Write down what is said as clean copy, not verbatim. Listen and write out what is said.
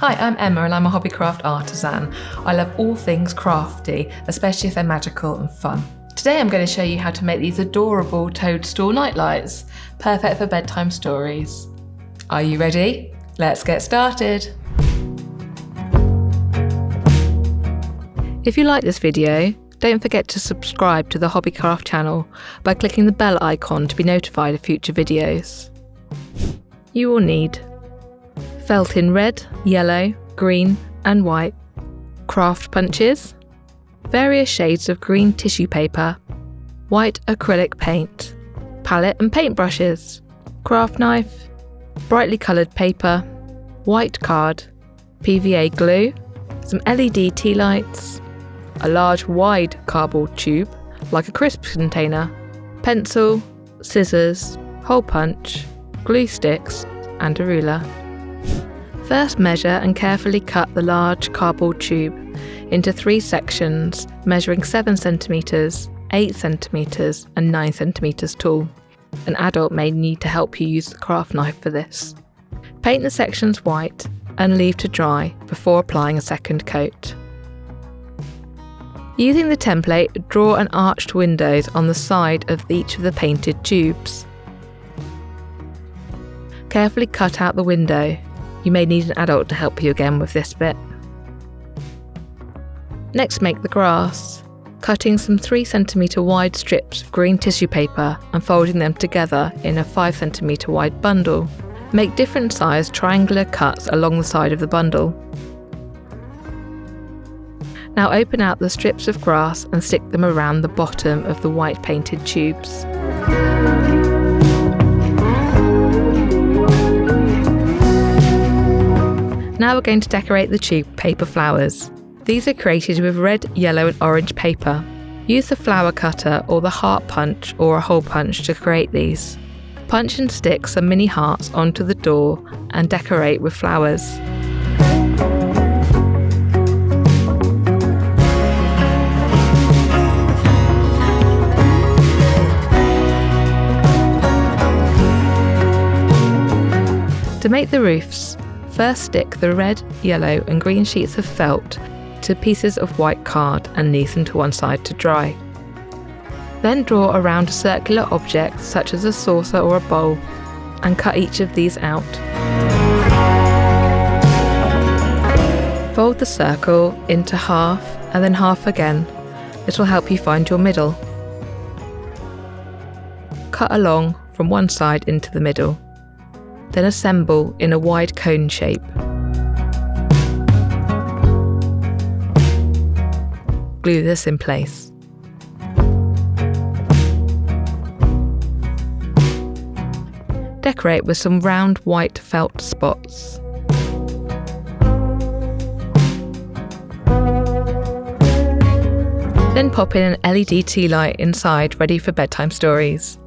Hi, I'm Emma and I'm a Hobbycraft artisan. I love all things crafty, especially if they're magical and fun. Today I'm going to show you how to make these adorable toadstool nightlights, perfect for bedtime stories. Are you ready? Let's get started. If you like this video, don't forget to subscribe to the Hobbycraft channel by clicking the bell icon to be notified of future videos. You will need felt in red, yellow, green and white, craft punches, various shades of green tissue paper, white acrylic paint, palette and paint brushes, craft knife, brightly coloured paper, white card, PVA glue, some LED tea lights, a large wide cardboard tube like a crisp container, pencil, scissors, hole punch, glue sticks and a ruler. First measure and carefully cut the large cardboard tube into 3 sections measuring 7 cm, 8 cm and 9 cm tall. An adult may need to help you use the craft knife for this. Paint the sections white and leave to dry before applying a second coat. Using the template, draw an arched windows on the side of each of the painted tubes. Carefully cut out the window. You may need an adult to help you again with this bit. Next, make the grass, cutting some 3 cm wide strips of green tissue paper and folding them together in a 5 cm wide bundle. Make different sized triangular cuts along the side of the bundle. Now open out the strips of grass and stick them around the bottom of the white painted tubes. Now we're going to decorate the tube with paper flowers. These are created with red, yellow and orange paper. Use the flower cutter or the heart punch or a hole punch to create these. Punch and stick some mini hearts onto the door and decorate with flowers. To make the roofs, first stick the red, yellow and green sheets of felt to pieces of white card and leave them to one side to dry. Then draw around a circular object such as a saucer or a bowl and cut each of these out. Fold the circle into half and then half again. This will help you find your middle. Cut along from one side into the middle. Then assemble in a wide cone shape. Glue this in place. Decorate with some round white felt spots. Then pop in an LED tea light inside ready for bedtime stories.